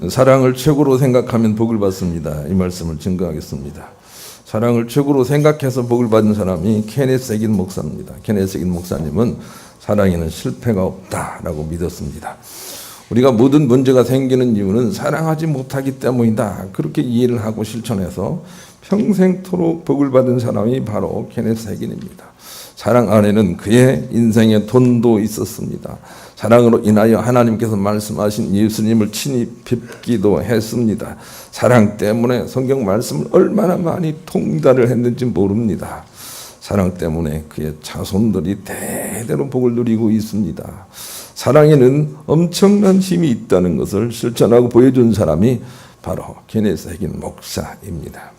사랑을 최고로 생각하면 복을 받습니다. 이 말씀을 증거하겠습니다. 사랑을 최고로 생각해서 복을 받은 사람이 케네스 해긴 목사입니다. 케네스 해긴 목사님은 사랑에는 실패가 없다라고 믿었습니다. 우리가 모든 문제가 생기는 이유는 사랑하지 못하기 때문이다. 그렇게 이해를 하고 실천해서 평생토록 복을 받은 사람이 바로 케네스 해긴입니다. 사랑 안에는 그의 인생의 돈도 있었습니다. 사랑으로 인하여 하나님께서 말씀하신 예수님을 친히 뵙기도 했습니다. 사랑 때문에 성경 말씀을 얼마나 많이 통달을 했는지 모릅니다. 사랑 때문에 그의 자손들이 대대로 복을 누리고 있습니다. 사랑에는 엄청난 힘이 있다는 것을 실천하고 보여준 사람이 바로 케네스 해긴 목사입니다.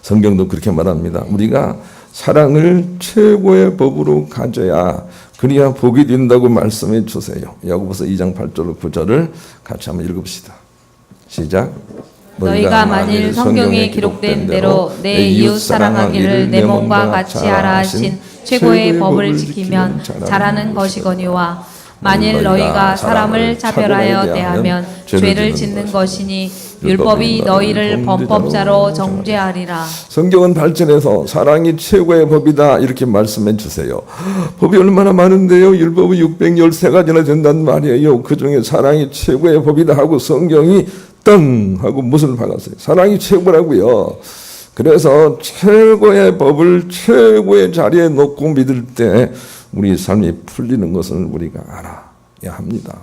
성경도 그렇게 말합니다. 우리가 사랑을 최고의 법으로 가져야 그래야 복이 된다고 말씀해 주세요. 야고보서 2장 8절 9절을 같이 한번 읽읍시다. 시작. 너희가 만일 성경에 기록된 대로 내 이웃 사랑하기를 내 몸과 같이 하라 하신 최고의 법을 지키면 잘하는 것이거니와 만일 너희가 사람을 차별하여 대하면 죄를 짓는 것이니 율법이 너희를 범법자로 정죄하리라. 성경은 발전해서 사랑이 최고의 법이다 이렇게 말씀해 주세요. 법이 얼마나 많은데요. 율법은 613가지나 된단 말이에요. 그중에 사랑이 최고의 법이다 하고 성경이 땅 하고 못을 박았어요. 사랑이 최고라고요. 그래서 최고의 법을 최고의 자리에 놓고 믿을 때 우리 삶이 풀리는 것을 우리가 알아야 합니다.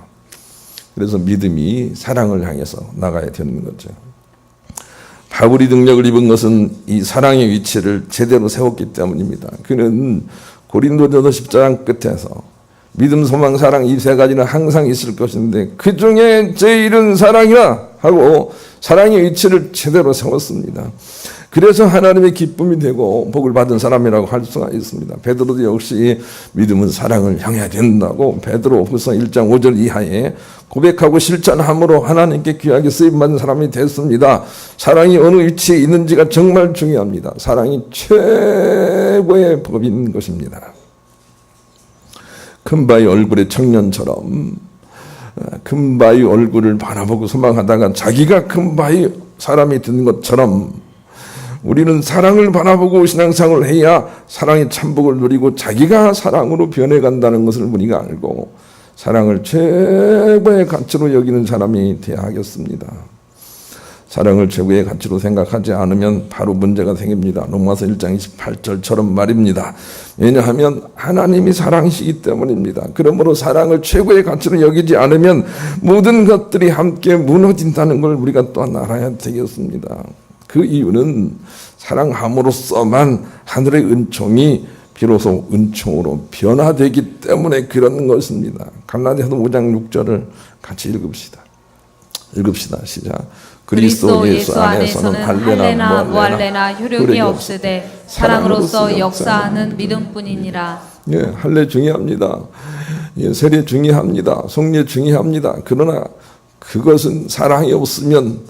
그래서 믿음이 사랑을 향해서 나가야 되는 거죠. 바울이 능력을 입은 것은 이 사랑의 위치를 제대로 세웠기 때문입니다. 그는 고린도전서 10장 끝에서 믿음, 소망, 사랑 이 세 가지는 항상 있을 것인데 그 중에 제일은 사랑이라 하고 사랑의 위치를 제대로 세웠습니다. 그래서 하나님의 기쁨이 되고 복을 받은 사람이라고 할 수가 있습니다. 베드로도 역시 믿음은 사랑을 향해야 된다고 베드로후서 1장 5절 이하에 고백하고 실천함으로 하나님께 귀하게 쓰임받은 사람이 됐습니다. 사랑이 어느 위치에 있는지가 정말 중요합니다. 사랑이 최고의 법인 것입니다. 금바위 얼굴의 청년처럼 금바위 얼굴을 바라보고 소망하다가 자기가 금바위 사람이 된 것처럼 우리는 사랑을 바라보고 신앙생활을 해야 사랑의 참복을 누리고 자기가 사랑으로 변해간다는 것을 우리가 알고 사랑을 최고의 가치로 여기는 사람이 되어야 하겠습니다. 사랑을 최고의 가치로 생각하지 않으면 바로 문제가 생깁니다. 로마서 1장 28절처럼 말입니다. 왜냐하면 하나님이 사랑이시기 때문입니다. 그러므로 사랑을 최고의 가치로 여기지 않으면 모든 것들이 함께 무너진다는 걸 우리가 또한 알아야 되겠습니다. 그 이유는 사랑함으로써만 하늘의 은총이 비로소 은총으로 변화되기 때문에 그런 것입니다. 갈라디아서 5장 6절을 같이 읽읍시다. 시작. 그리스도 예수 안에서는 할례나 무할례나 효력이 없으되 사랑으로서 역사하는 믿음뿐이니라. 예, 할례 중요합니다. 예, 세례 중요합니다. 성례 중요합니다. 그러나 그것은 사랑이 없으면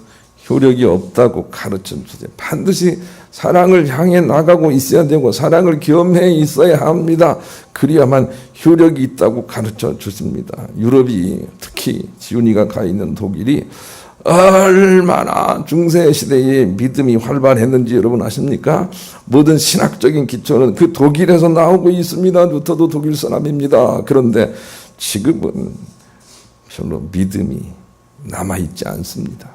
효력이 없다고 가르쳐 주세요. 반드시 사랑을 향해 나가고 있어야 되고 사랑을 겸해 있어야 합니다. 그래야만 효력이 있다고 가르쳐 주십니다. 유럽이 특히 지훈이가 가 있는 독일이 얼마나 중세시대에 믿음이 활발했는지 여러분 아십니까? 모든 신학적인 기초는 그 독일에서 나오고 있습니다. 루터도 독일 사람입니다. 그런데 지금은 별로 믿음이 남아있지 않습니다.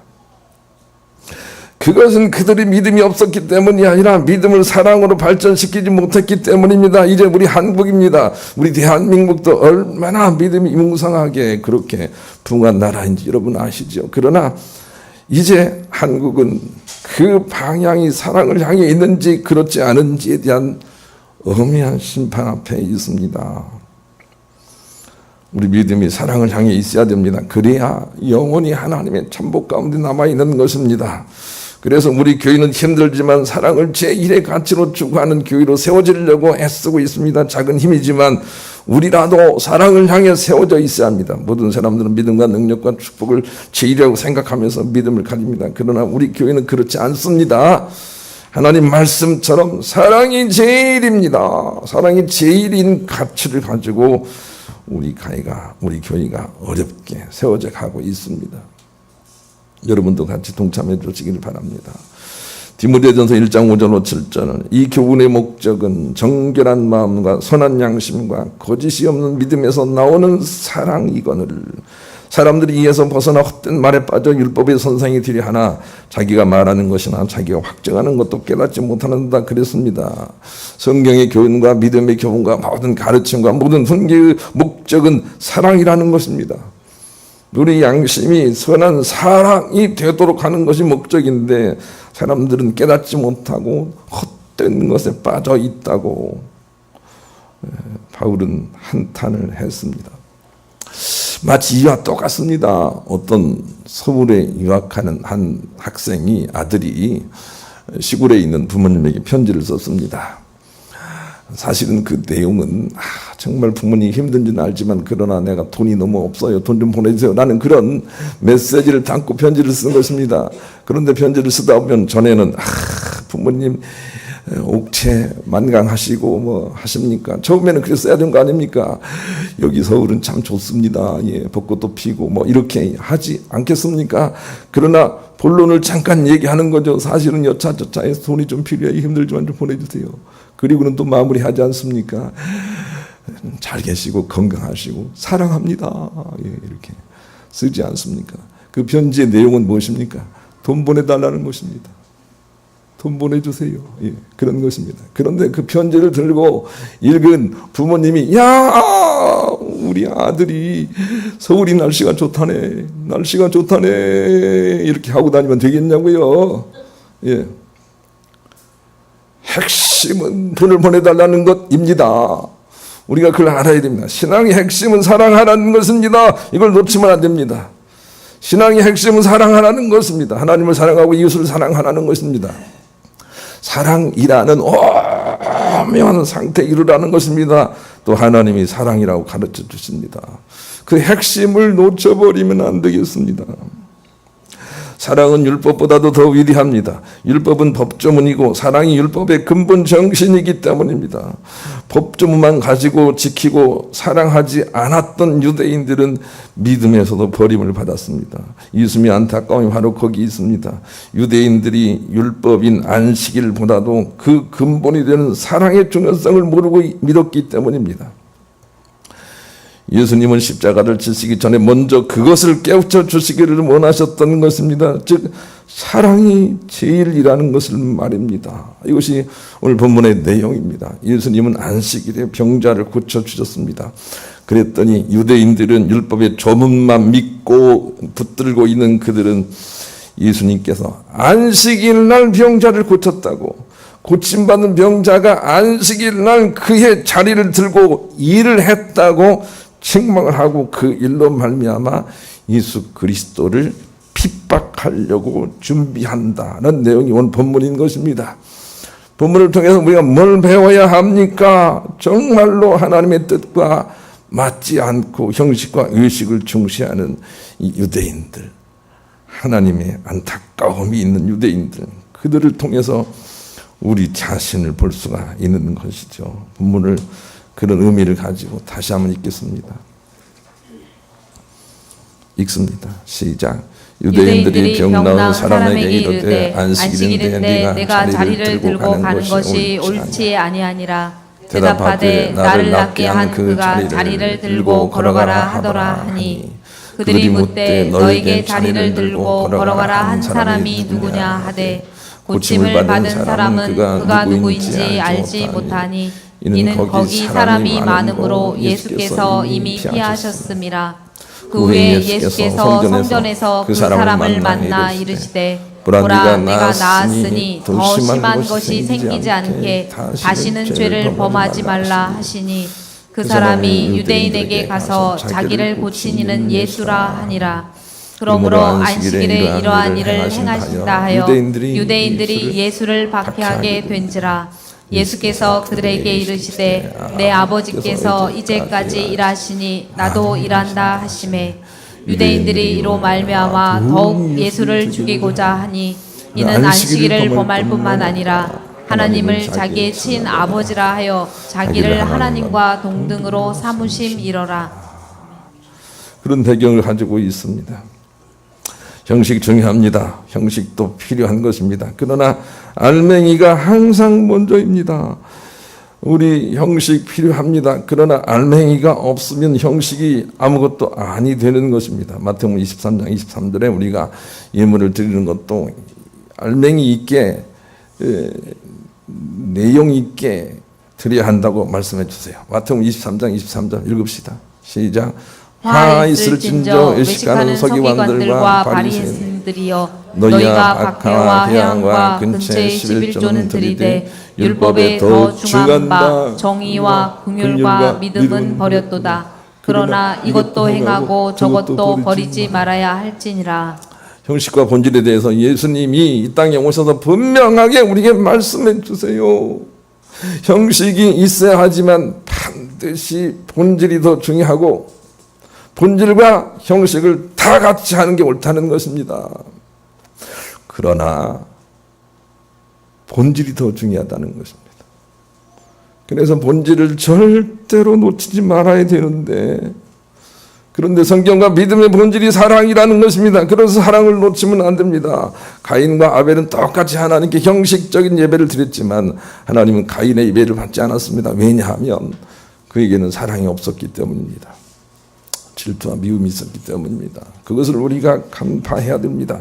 그것은 그들이 믿음이 없었기 때문이 아니라 믿음을 사랑으로 발전시키지 못했기 때문입니다. 이제 우리 한국입니다. 우리 대한민국도 얼마나 믿음이 융성하게 그렇게 붕한 나라인지 여러분 아시죠? 그러나 이제 한국은 그 방향이 사랑을 향해 있는지 그렇지 않은지에 대한 엄연한 심판 앞에 있습니다. 우리 믿음이 사랑을 향해 있어야 됩니다. 그래야 영원히 하나님의 참복 가운데 남아있는 것입니다. 그래서 우리 교회는 힘들지만 사랑을 제1의 가치로 추구하는 교회로 세워지려고 애쓰고 있습니다. 작은 힘이지만 우리라도 사랑을 향해 세워져 있어야 합니다. 모든 사람들은 믿음과 능력과 축복을 제1이라고 생각하면서 믿음을 가집니다. 그러나 우리 교회는 그렇지 않습니다. 하나님 말씀처럼 사랑이 제일입니다. 사랑이 제일인 가치를 가지고 우리 교회가 어렵게 세워져 가고 있습니다. 여러분도 같이 동참해 주시길 바랍니다. 디모데전서 1장 5절 7절은 이 교훈의 목적은 정결한 마음과 선한 양심과 거짓이 없는 믿음에서 나오는 사랑이거늘 사람들이 이에서 벗어나 헛된 말에 빠져 율법의 선상에 들이 하나 자기가 말하는 것이나 자기가 확증하는 것도 깨닫지 못하는다 그랬습니다. 성경의 교훈과 믿음의 교훈과 모든 가르침과 모든 훈계의 목적은 사랑이라는 것입니다. 우리 양심이 선한 사랑이 되도록 하는 것이 목적인데 사람들은 깨닫지 못하고 헛된 것에 빠져 있다고 바울은 한탄을 했습니다. 마치 이와 똑같습니다. 어떤 서울에 유학하는 한 학생이 아들이 시골에 있는 부모님에게 편지를 썼습니다. 사실은 그 내용은 정말 부모님이 힘든지는 알지만 그러나 내가 돈이 너무 없어요. 돈 좀 보내주세요. 라는 그런 메시지를 담고 편지를 쓴 것입니다. 그런데 편지를 쓰다 보면 전에는 부모님 옥체 만강하시고 뭐 하십니까? 처음에는 그렇게 써야 되는 거 아닙니까? 여기 서울은 참 좋습니다. 예, 벚꽃도 피고 뭐 이렇게 하지 않겠습니까? 그러나 본론을 잠깐 얘기하는 거죠. 사실은 여차저차해서 돈이 좀 필요해 힘들지만 좀 보내주세요. 그리고는 또 마무리하지 않습니까? 잘 계시고 건강하시고 사랑합니다. 예, 이렇게 쓰지 않습니까? 그 편지의 내용은 무엇입니까? 돈 보내달라는 것입니다. 돈 보내주세요. 예, 그런 것입니다. 그런데 그 편지를 들고 읽은 부모님이 우리 아들이 서울이 날씨가 좋다네 이렇게 하고 다니면 되겠냐고요. 예. 핵심은 돈을 보내달라는 것입니다. 우리가 그걸 알아야 됩니다. 신앙의 핵심은 사랑하라는 것입니다. 이걸 놓치면 안 됩니다. 신앙의 핵심은 사랑하라는 것입니다. 하나님을 사랑하고 이웃을 사랑하라는 것입니다. 사랑이라는 오묘한 상태에 이르라는 것입니다. 또 하나님이 사랑이라고 가르쳐 주십니다. 그 핵심을 놓쳐버리면 안 되겠습니다. 사랑은 율법보다도 더 위대합니다. 율법은 법조문이고 사랑이 율법의 근본 정신이기 때문입니다. 법조문만 가지고 지키고 사랑하지 않았던 유대인들은 믿음에서도 버림을 받았습니다. 이웃음이 안타까움이 바로 거기 있습니다. 유대인들이 율법인 안식일보다도 그 근본이 되는 사랑의 중요성을 모르고 믿었기 때문입니다. 예수님은 십자가를 지시기 전에 먼저 그것을 깨우쳐 주시기를 원하셨던 것입니다. 즉 사랑이 제일이라는 것을 말입니다. 이것이 오늘 본문의 내용입니다. 예수님은 안식일에 병자를 고쳐주셨습니다. 그랬더니 유대인들은 율법의 조문만 믿고 붙들고 있는 그들은 예수님께서 안식일 날 병자를 고쳤다고, 고침받은 병자가 안식일 날 그의 자리를 들고 일을 했다고 책망을 하고 그 일로 말미암아 예수 그리스도를 핍박하려고 준비한다는 내용이 오늘 본문인 것입니다. 본문을 통해서 우리가 뭘 배워야 합니까? 정말로 하나님의 뜻과 맞지 않고 형식과 의식을 중시하는 이 유대인들, 하나님의 안타까움이 있는 유대인들, 그들을 통해서 우리 자신을 볼 수가 있는 것이죠. 본문을 그런 의미를 가지고 다시 한번 읽겠습니다. 읽습니다. 시작. 유대인들이 병 나은 사람에게 이르되 안식일인데 네가 자리를 들고 가는 것이 옳지 아니하니라. 대답하되 나를 낫게 한 그가 자리를 들고 걸어가라 하더라 하니 그들이 묻되 너에게 자리를 들고 걸어가라 한 사람이 누구냐 하되 고침을 받은 사람은 그가 누구인지 알지 못하니 이는 거기 사람이 많음으로 예수께서 이미 피하셨음이라. 그 후에 예수께서 성전에서 그 사람을 만나 이르시되 보라 내가 나았으니 더 심한 것이 생기지 않게 다시는 죄를 범하지 말라 하시니 그 사람이 유대인에게 가서 자기를 고친 이는 예수라 하니라. 그러므로 안식일에 이러한 일을 행하신다 하여 유대인들이 예수를 박해하게 된지라. 예수께서 그들에게 이르시되 내 아버지께서 이제까지 일하시니 나도 일한다 하시매 유대인들이 이로 말미암아 더욱 예수를 죽이고자 하니 이는 안식일을 범할 뿐만 아니라 하나님을 자기의 친 아버지라 하여 자기를 하나님과 동등으로 삼으심이러라. 그런 배경을 가지고 있습니다. 형식 중요합니다. 형식도 필요한 것입니다. 그러나 알맹이가 항상 먼저입니다. 우리 형식 필요합니다. 그러나 알맹이가 없으면 형식이 아무것도 아니 되는 것입니다. 마태복음 23장 23절에 우리가 예물을 드리는 것도 알맹이 있게 내용 있게 드려야 한다고 말씀해 주세요. 마태복음 23장 23절 읽읍시다. 시작. 화 있을진저 외식하는 서기관들과 바리새인들이여 너희가 박해와 해양과 근처에 11조는 드리되 율법에 더 중한 바 정의와 긍휼과 믿음은 버렸도다. 그러나 이것도 행하고 저것도 버리지 말아야 할지니라. 형식과 본질에 대해서 예수님이 이 땅에 오셔서 분명하게 우리에게 말씀해 주세요. 형식이 있어야 하지만 반드시 본질이 더 중요하고 본질과 형식을 다 같이 하는 게 옳다는 것입니다. 그러나 본질이 더 중요하다는 것입니다. 그래서 본질을 절대로 놓치지 말아야 되는데, 그런데 성경과 믿음의 본질이 사랑이라는 것입니다. 그래서 사랑을 놓치면 안 됩니다. 가인과 아벨은 똑같이 하나님께 형식적인 예배를 드렸지만 하나님은 가인의 예배를 받지 않았습니다. 왜냐하면 그에게는 사랑이 없었기 때문입니다. 질투와 미움이 있었기 때문입니다. 그것을 우리가 간파해야 됩니다.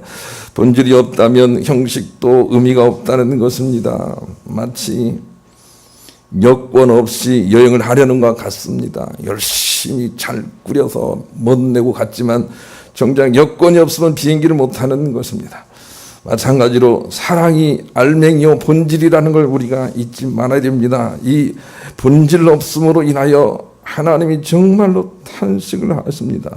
본질이 없다면 형식도 의미가 없다는 것입니다. 마치 여권 없이 여행을 하려는 것 같습니다. 열심히 잘 꾸려서 멋내고 갔지만 정작 여권이 없으면 비행기를 못 타는 것입니다. 마찬가지로 사랑이 알맹이요 본질이라는 걸 우리가 잊지 말아야 됩니다. 이 본질 없음으로 인하여 하나님이 정말로 탄식을 하십니다.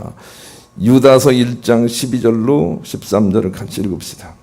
유다서 1장 12절로 13절을 같이 읽읍시다.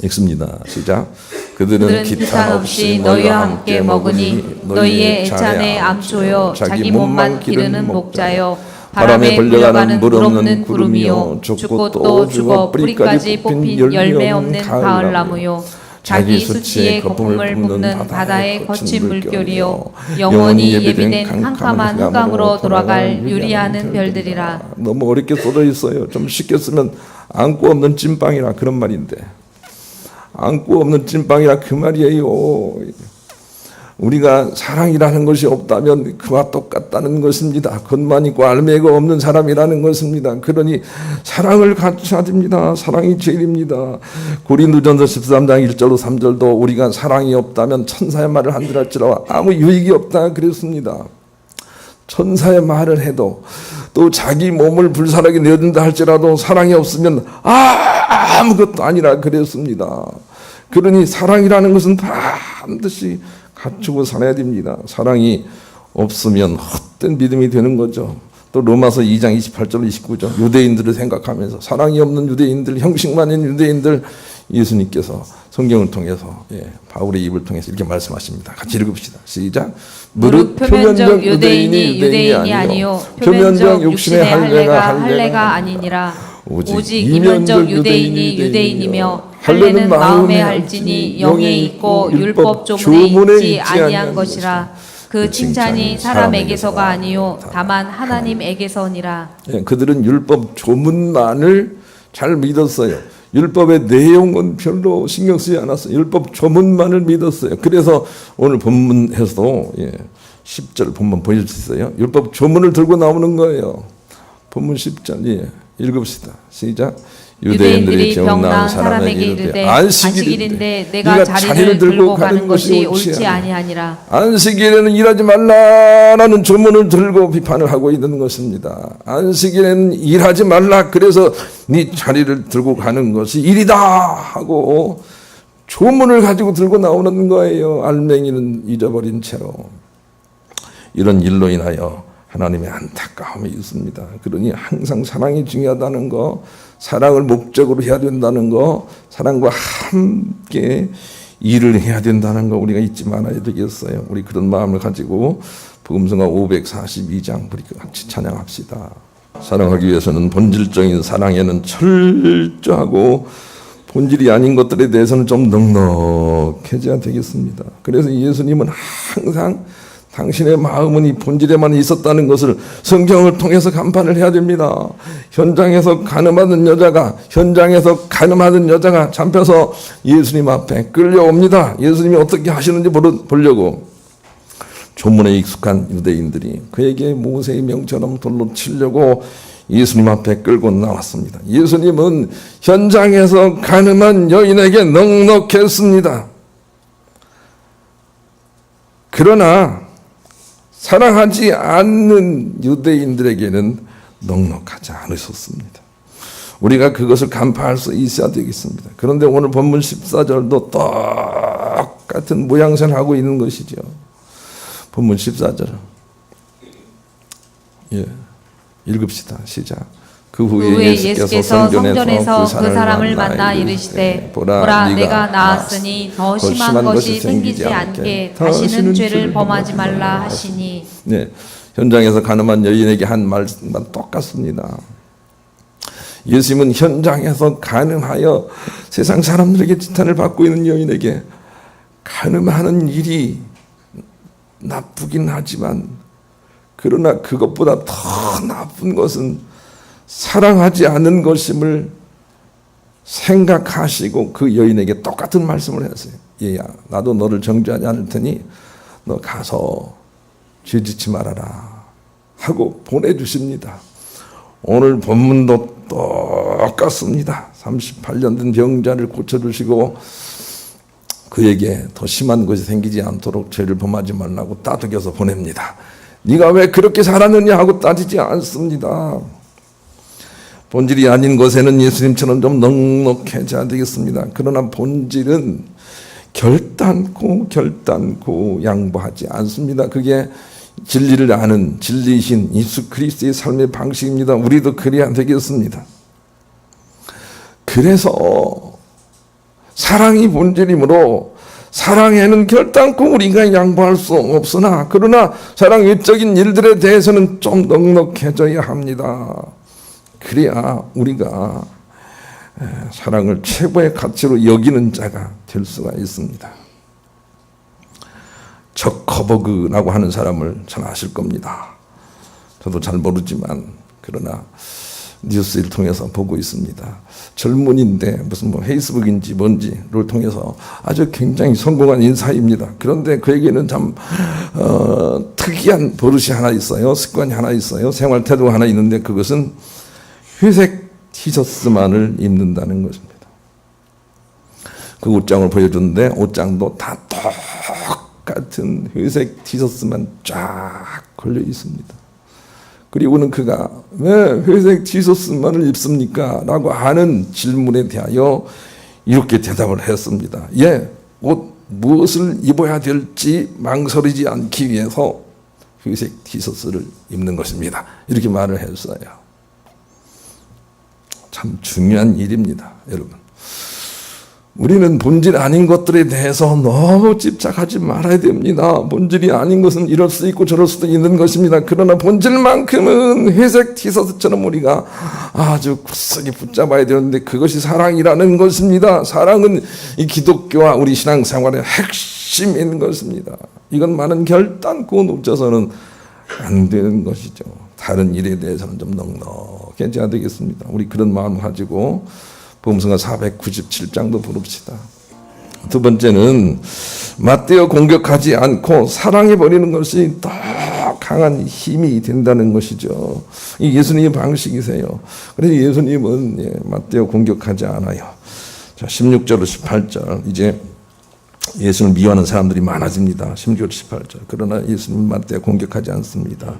읽습니다. 시작. 그들은 기탄 없이 너희와 함께 먹으니 너희의 애찬의 암초여 자기 몸만 기르는 목자여 바람에 불려가는 물 없는 구름이요 죽고 또 죽어 뿌리까지 뽑힌 열매 없는 가을나무요 자기 수치의 거품을 뿜는 바다의 거친 물결이요 영원히 예비된 캄캄한 흑암으로 돌아갈 유리하는 별들이라. 너무 어렵게 써져 있어요. 좀 쉽게 쓰면 안고 없는 찐빵이라 그런 말인데, 안고 없는 찐빵이라 그 말이에요. 우리가 사랑이라는 것이 없다면 그와 똑같다는 것입니다. 겉만 있고 알맹이가 없는 사람이라는 것입니다. 그러니 사랑을 갖춰야 됩니다. 사랑이 제일입니다. 고린도전서 13장 1절로 3절도 우리가 사랑이 없다면 천사의 말을 한들할지라도 아무 유익이 없다 그랬습니다. 천사의 말을 해도 또 자기 몸을 불살하게 내어준다 할지라도 사랑이 없으면 아무것도 아니라 그랬습니다. 그러니 사랑이라는 것은 반드시 갖추고 살아야 됩니다. 사랑이 없으면 헛된 믿음이 되는 거죠. 또 로마서 2장 28절 29절 유대인들을 생각하면서 사랑이 없는 유대인들, 형식만 있는 유대인들, 예수님께서 성경을 통해서 바울의 입을 통해서 이렇게 말씀하십니다. 같이 읽읍시다. 시작. 무릇 표면적 유대인이 유대인이 아니요 표면적 육신의 할례가 아니니라. 오직 이면적 유대인이 유대인이며 할례는 마음에 할지니 영에 있고 율법 조문에 있지 아니한 것이라. 그 칭찬이 사람에게서가 아니요 다만 하나님에게서니라. 그들은 율법 조문만을 잘 믿었어요. 율법의 내용은 별로 신경 쓰지 않았어요. 율법 조문만을 믿었어요. 그래서 오늘 본문에서도 10절 본문 보여줄 수 있어요. 율법 조문을 들고 나오는 거예요. 본문 10절 읽읍시다. 시작. 유대인들이 병나은 사람에게 이르되 안식일인데 내가 자리를 들고 가는 것이 옳지 아니하니라. 안식일에는 일하지 말라라는 조문을 들고 비판을 하고 있는 것입니다. 안식일에는 일하지 말라, 그래서 네 자리를 들고 가는 것이 일이다 하고 조문을 가지고 들고 나오는 거예요. 알맹이는 잊어버린 채로. 이런 일로 인하여 하나님의 안타까움이 있습니다. 그러니 항상 사랑이 중요하다는 거, 사랑을 목적으로 해야 된다는 거, 사랑과 함께 일을 해야 된다는 거 우리가 잊지 말아야 되겠어요. 우리 그런 마음을 가지고 복음성가 542장 우리 같이 찬양합시다. 사랑하기 위해서는 본질적인 사랑에는 철저하고 본질이 아닌 것들에 대해서는 좀 넉넉해져야 되겠습니다. 그래서 예수님은 항상 당신의 마음은 이 본질에만 있었다는 것을 성경을 통해서 간파를 해야 됩니다. 현장에서 가늠하던 여자가 잡혀서 예수님 앞에 끌려옵니다. 예수님이 어떻게 하시는지 보려고. 조문에 익숙한 유대인들이 그에게 모세의 명처럼 돌로 치려고 예수님 앞에 끌고 나왔습니다. 예수님은 현장에서 가늠한 여인에게 넉넉했습니다. 그러나 사랑하지 않는 유대인들에게는 넉넉하지 않으셨습니다. 우리가 그것을 간파할 수 있어야 되겠습니다. 그런데 오늘 본문 14절도 똑같은 모양새를 하고 있는 것이죠. 본문 14절. 읽읍시다. 시작. 그 후에 예수께서 성전에서 그 사람을 만나 이르시되 보라 내가 나았으니 더 심한 것이 생기지 않게 다시는 죄를 범하지 말라 하시니. 네, 현장에서 가늠한 여인에게 한 말만 똑같습니다. 예수님은 현장에서 가늠하여 세상 사람들에게 지탄을 받고 있는 여인에게 가늠하는 일이 나쁘긴 하지만 그러나 그것보다 더 나쁜 것은 사랑하지 않는 것임을 생각하시고 그 여인에게 똑같은 말씀을 했어요. 얘야, 나도 너를 정죄하지 않을 테니 너 가서 죄짓지 말아라 하고 보내주십니다. 오늘 본문도 똑같습니다. 38년 된 병자를 고쳐주시고 그에게 더 심한 것이 생기지 않도록 죄를 범하지 말라고 따뜻해서 보냅니다. 네가 왜 그렇게 살았느냐 하고 따지지 않습니다. 본질이 아닌 것에는 예수님처럼 좀 넉넉해져야 되겠습니다. 그러나 본질은 결단코 양보하지 않습니다. 그게 진리를 아는 진리이신 예수 그리스도의 삶의 방식입니다. 우리도 그래야 되겠습니다. 그래서 사랑이 본질이므로 사랑에는 결단코 우리가 양보할 수 없으나 그러나 사랑 외적인 일들에 대해서는 좀 넉넉해져야 합니다. 그래야 우리가 사랑을 최고의 가치로 여기는 자가 될 수가 있습니다. 저커버그라고 하는 사람을 잘 아실 겁니다. 저도 잘 모르지만 그러나 뉴스를 통해서 보고 있습니다. 젊은이인데 무슨 페이스북인지 뭔지를 통해서 아주 굉장히 성공한 인사입니다. 그런데 그에게는 참 특이한 버릇이 하나 있어요. 습관이 하나 있어요. 생활 태도가 하나 있는데 그것은 회색 티셔츠만을 입는다는 것입니다. 그 옷장을 보여주는데 옷장도 다 똑같은 회색 티셔츠만 쫙 걸려 있습니다. 그리고는 그가 왜 회색 티셔츠만을 입습니까? 라고 하는 질문에 대하여 이렇게 대답을 했습니다. 옷 무엇을 입어야 될지 망설이지 않기 위해서 회색 티셔츠를 입는 것입니다. 이렇게 말을 했어요. 참 중요한 일입니다, 여러분. 우리는 본질 아닌 것들에 대해서 너무 집착하지 말아야 됩니다. 본질이 아닌 것은 이럴 수 있고 저럴 수도 있는 것입니다. 그러나 본질만큼은 회색 티셔츠처럼 우리가 아주 굳세게 붙잡아야 되는데 그것이 사랑이라는 것입니다. 사랑은 이 기독교와 우리 신앙생활의 핵심인 것입니다. 이건 많은 결단코 놓쳐서는 안 되는 것이죠. 다른 일에 대해서는 좀 넉넉해져야 되겠습니다. 우리 그런 마음 가지고 복음성가 497장도 부릅시다. 두 번째는 맞대어 공격하지 않고 사랑해버리는 것이 더 강한 힘이 된다는 것이죠. 이 예수님의 방식이세요. 그래서 예수님은 맞대어 공격하지 않아요. 자, 16절 18절 이제 예수를 미워하는 사람들이 많아집니다. 16절 18절 그러나 예수님은 맞대어 공격하지 않습니다.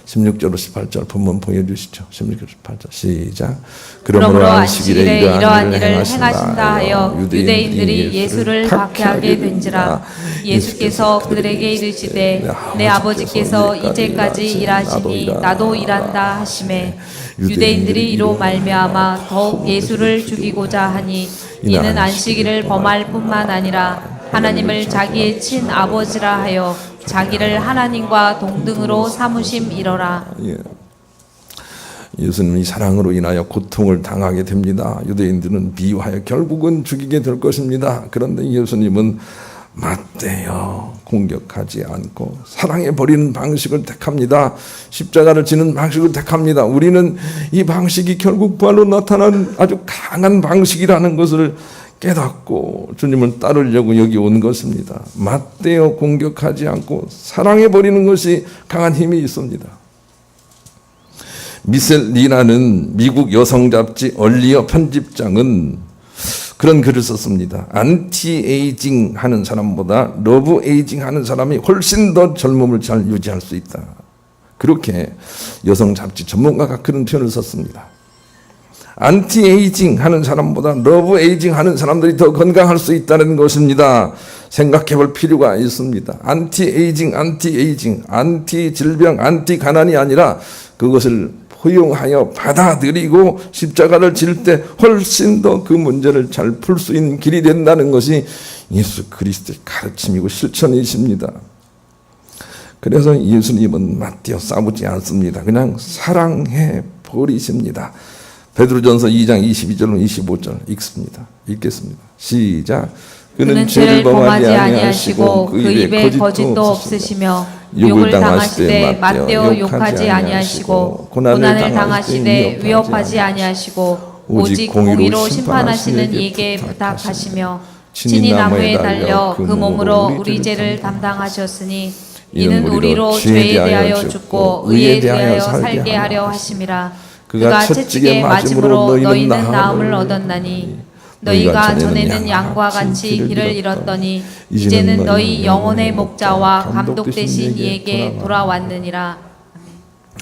16절 18절 본문 보여주시죠. 16절 18절 시작. 그러므로 안식일에 이러한 일을 행하신다 하여 유대인들이 예수를 박해하게 된지라. 예수께서 그들에게 이르시되 내 아버지께서 이제까지 일하시니 나도 일한다 하시매 유대인들이 이로 말미암아 더욱 예수를 죽이고자 하니 이는 안식일을 범할 뿐만 아니라 하나님을 자기의 친아버지라 하여 자기를 하나님과 동등으로 삼으심이로라. 예수님이 사랑으로 인하여 고통을 당하게 됩니다. 유대인들은 비유하여 결국은 죽이게 될 것입니다. 그런데 예수님은 맞대요. 공격하지 않고 사랑해 버리는 방식을 택합니다. 십자가를 지는 방식을 택합니다. 우리는 이 방식이 결국 부활로 나타난 아주 강한 방식이라는 것을 깨닫고 주님을 따르려고 여기 온 것입니다. 맞대어 공격하지 않고 사랑해 버리는 것이 강한 힘이 있습니다. 미셸 리라는 미국 여성 잡지 얼리어 편집장은 그런 글을 썼습니다. 안티에이징 하는 사람보다 러브 에이징 하는 사람이 훨씬 더 젊음을 잘 유지할 수 있다. 그렇게 여성 잡지 전문가가 그런 표현을 썼습니다. 안티에이징 하는 사람보다 러브 에이징 하는 사람들이 더 건강할 수 있다는 것입니다. 생각해 볼 필요가 있습니다. 안티에이징, 안티 질병, 안티 가난이 아니라 그것을 포용하여 받아들이고 십자가를 질 때 훨씬 더 그 문제를 잘 풀 수 있는 길이 된다는 것이 예수 그리스도의 가르침이고 실천이십니다. 그래서 예수님은 맞대어 싸우지 않습니다. 그냥 사랑해 버리십니다. 베드로전서 2장 22절로 25절 읽겠습니다. 시작. 그는 죄를 범하지 아니하시고 그 입에 거짓도 없으시며 욕을 당하시되 맞대어 욕하지 아니하시고 고난을 당하시되 위협하지 아니하시고 오직 공의로 심판하시는 이에게 부탁하시며 친히 나무에 달려 그 몸으로 우리 죄를 담당하셨으니 이는 우리로 죄에 대하여 죽고 의에 대하여 살게 하려 하심이라. 그가 채찍에 맞음으로 너희는 나음을 얻었나니 너희가 전에는 양과 같이 길을 잃었더니 이제는 너희 영혼의 목자와 감독 되신 이에게 돌아왔느니라.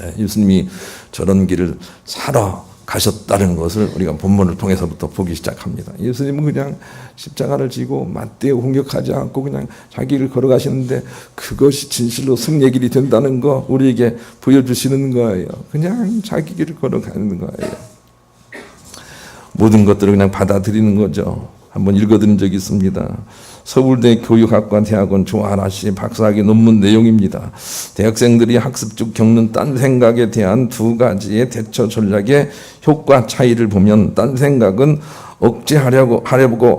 네, 예수님이 저런 길을 살아 가셨다는 것을 우리가 본문을 통해서부터 보기 시작합니다. 예수님은 그냥 십자가를 지고 맞대어 공격하지 않고 그냥 자기 길을 걸어가시는데 그것이 진실로 승리의 길이 된다는 거 우리에게 보여주시는 거예요. 그냥 자기 길을 걸어가는 거예요. 모든 것들을 그냥 받아들이는 거죠. 한번 읽어드린 적이 있습니다. 서울대 교육학과 대학원 조하나 씨 박사학위 논문 내용입니다. 대학생들이 학습 중 겪는 딴 생각에 대한 두 가지의 대처 전략의 효과 차이를 보면 딴 생각은 억제하려고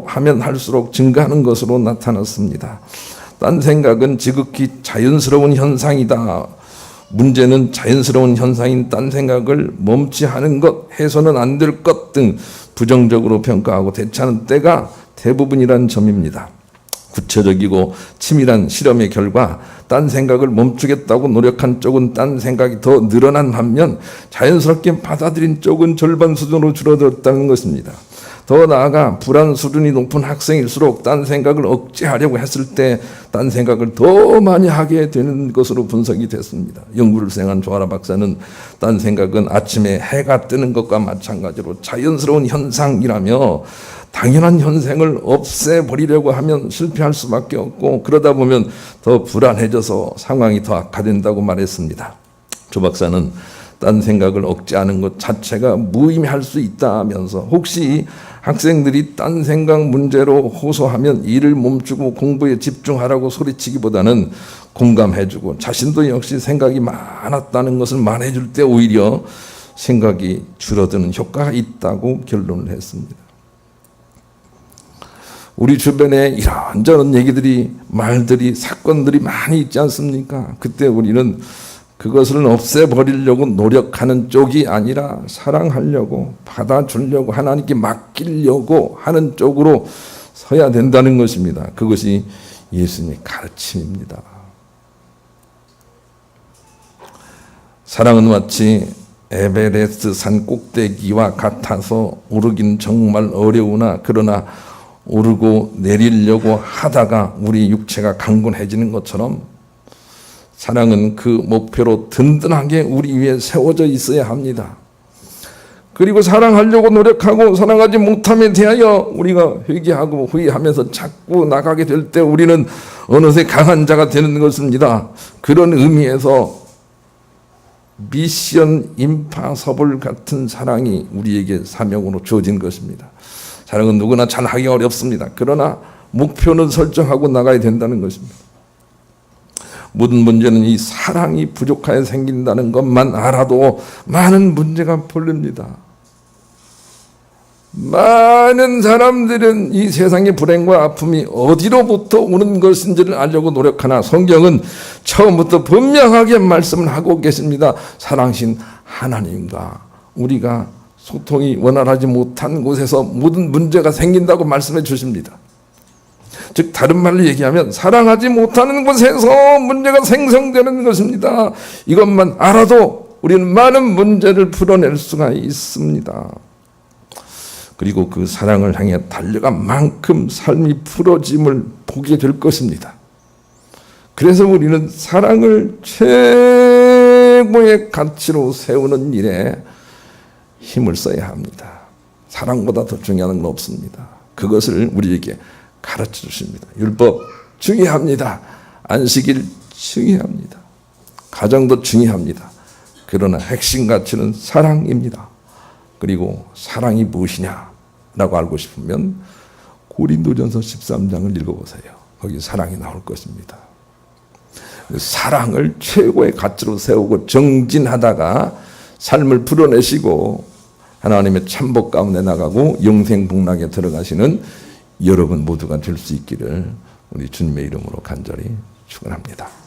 하면 할수록 증가하는 것으로 나타났습니다. 딴 생각은 지극히 자연스러운 현상이다. 문제는 자연스러운 현상인 딴 생각을 멈추하는 것, 해서는 안 될 것 등 부정적으로 평가하고 대처하는 때가 대부분이라는 점입니다. 구체적이고 치밀한 실험의 결과 딴 생각을 멈추겠다고 노력한 쪽은 딴 생각이 더 늘어난 반면 자연스럽게 받아들인 쪽은 절반 수준으로 줄어들었다는 것입니다. 더 나아가 불안 수준이 높은 학생일수록 딴 생각을 억제하려고 했을 때 딴 생각을 더 많이 하게 되는 것으로 분석이 됐습니다. 연구를 수행한 조하나 박사는 딴 생각은 아침에 해가 뜨는 것과 마찬가지로 자연스러운 현상이라며 당연한 현상을 없애버리려고 하면 실패할 수밖에 없고 그러다 보면 더 불안해져서 상황이 더 악화된다고 말했습니다. 조 박사는 딴 생각을 억제하는 것 자체가 무의미할 수 있다면서 혹시 학생들이 딴 생각 문제로 호소하면 일을 멈추고 공부에 집중하라고 소리치기보다는 공감해주고 자신도 역시 생각이 많았다는 것을 말해줄 때 오히려 생각이 줄어드는 효과가 있다고 결론을 했습니다. 우리 주변에 이런저런 얘기들이 말들이 사건들이 많이 있지 않습니까? 그때 우리는 그것을 없애버리려고 노력하는 쪽이 아니라 사랑하려고 받아주려고 하나님께 맡기려고 하는 쪽으로 서야 된다는 것입니다. 그것이 예수님의 가르침입니다. 사랑은 마치 에베레스트 산 꼭대기와 같아서 오르긴 정말 어려우나 그러나 오르고 내리려고 하다가 우리 육체가 강건해지는 것처럼 사랑은 그 목표로 든든하게 우리 위에 세워져 있어야 합니다. 그리고 사랑하려고 노력하고 사랑하지 못함에 대하여 우리가 회개하고 후회하면서 자꾸 나가게 될 때 우리는 어느새 강한 자가 되는 것입니다. 그런 의미에서 미션 임파서블 같은 사랑이 우리에게 사명으로 주어진 것입니다. 사랑은 누구나 잘하기 어렵습니다. 그러나 목표는 설정하고 나가야 된다는 것입니다. 모든 문제는 이 사랑이 부족하여 생긴다는 것만 알아도 많은 문제가 풀립니다. 많은 사람들은 이 세상의 불행과 아픔이 어디로부터 오는 것인지를 알려고 노력하나 성경은 처음부터 분명하게 말씀을 하고 계십니다. 사랑하신 하나님과 우리가 소통이 원활하지 못한 곳에서 모든 문제가 생긴다고 말씀해 주십니다. 즉 다른 말로 얘기하면 사랑하지 못하는 곳에서 문제가 생성되는 것입니다. 이것만 알아도 우리는 많은 문제를 풀어낼 수가 있습니다. 그리고 그 사랑을 향해 달려간 만큼 삶이 풀어짐을 보게 될 것입니다. 그래서 우리는 사랑을 최고의 가치로 세우는 일에 힘을 써야 합니다. 사랑보다 더 중요한 건 없습니다. 그것을 우리에게 가르쳐 주십니다. 율법 중요합니다. 안식일 중요합니다. 가정도 중요합니다. 그러나 핵심 가치는 사랑입니다. 그리고 사랑이 무엇이냐라고 알고 싶으면 고린도전서 13장을 읽어보세요. 거기 사랑이 나올 것입니다. 사랑을 최고의 가치로 세우고 정진하다가 삶을 풀어내시고 하나님의 참복 가운데 나가고 영생 복락에 들어가시는 여러분 모두가 될 수 있기를 우리 주님의 이름으로 간절히 축원합니다.